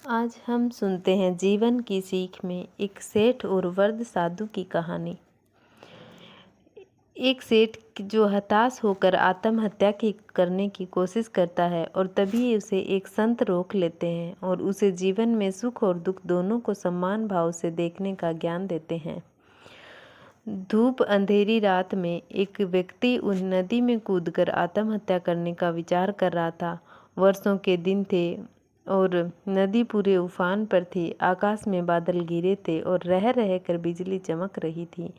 आज हम सुनते हैं जीवन की सीख में एक सेठ और वृद्ध साधु की कहानी। एक सेठ जो हताश होकर आत्महत्या करने की कोशिश करता है और तभी उसे एक संत रोक लेते हैं और उसे जीवन में सुख और दुख दोनों को समान भाव से देखने का ज्ञान देते हैं। धूप अंधेरी रात में एक व्यक्ति उस नदी में कूदकर आत्महत्या करने का विचार कर रहा था। वर्षों के दिन थे और नदी पूरे उफान पर थी। आकाश में बादल घिरे थे और रह रह कर बिजली चमक रही थी।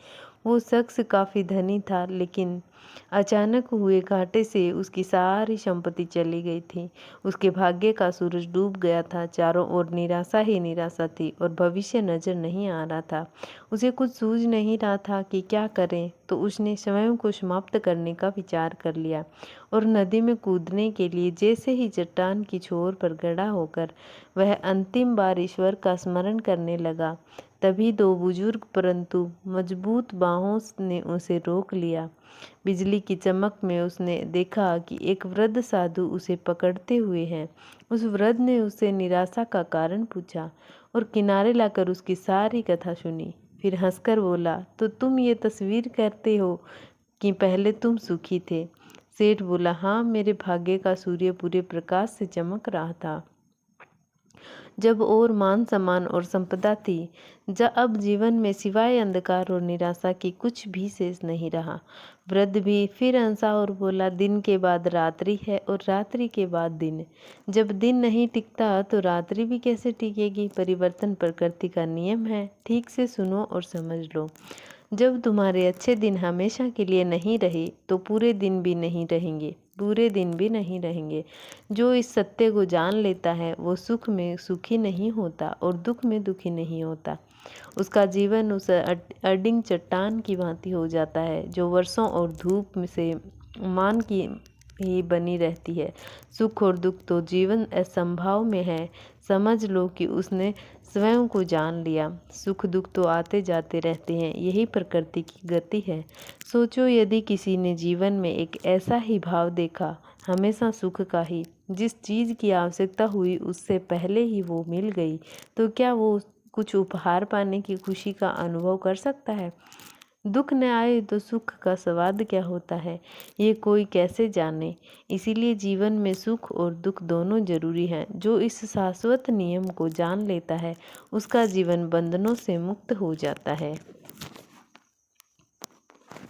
वो शख्स काफ़ी धनी था, लेकिन अचानक हुए घाटे से उसकी सारी संपत्ति चली गई थी। उसके भाग्य का सूरज डूब गया था। चारों ओर निराशा ही निराशा थी और भविष्य नजर नहीं आ रहा था। उसे कुछ सूझ नहीं रहा था कि क्या करें, तो उसने स्वयं को समाप्त करने का विचार कर लिया और नदी में कूदने के लिए जैसे ही चट्टान की छोर पर खड़ा होकर वह अंतिम बार ईश्वर का स्मरण करने लगा, तभी दो बुजुर्ग परंतु मजबूत बाहों ने उसे रोक लिया। बिजली की चमक में उसने देखा कि एक वृद्ध साधु उसे पकड़ते हुए हैं। उस वृद्ध ने उससे निराशा का कारण पूछा और किनारे लाकर उसकी सारी कथा सुनी। फिर हंसकर बोला, तो तुम ये तस्वीर करते हो कि पहले तुम सुखी थे। सेठ बोला, हाँ, मेरे भाग्य का सूर्य पूरे प्रकाश से चमक रहा था जब और मान सम्मान और संपदा थी। अब जीवन में सिवाय अंधकार और निराशा की कुछ भी शेष नहीं रहा। वृद्ध भी फिर हंसा और बोला, दिन के बाद रात्रि है और रात्रि के बाद दिन। जब दिन नहीं टिकता तो रात्रि भी कैसे टिकेगी। परिवर्तन प्रकृति का नियम है। ठीक से सुनो और समझ लो। जब तुम्हारे अच्छे दिन हमेशा के लिए नहीं रहे तो पूरे दिन भी नहीं रहेंगे, बुरे दिन भी नहीं रहेंगे। जो इस सत्य को जान लेता है वो सुख में सुखी नहीं होता और दुख में दुखी नहीं होता। उसका जीवन उस अडिग चट्टान की भांति हो जाता है जो वर्षों और धूप से मान की ही बनी रहती है। सुख और दुख तो जीवन असंभव में है। समझ लो कि उसने स्वयं को जान लिया। सुख दुख तो आते जाते रहते हैं, यही प्रकृति की गति है। सोचो, यदि किसी ने जीवन में एक ऐसा ही भाव देखा, हमेशा सुख का ही, जिस चीज़ की आवश्यकता हुई उससे पहले ही वो मिल गई, तो क्या वो कुछ उपहार पाने की खुशी का अनुभव कर सकता है? दुख न आए तो सुख का स्वाद क्या होता है, ये कोई कैसे जाने। इसीलिए जीवन में सुख और दुख दोनों जरूरी हैं। जो इस शाश्वत नियम को जान लेता है उसका जीवन बंधनों से मुक्त हो जाता है।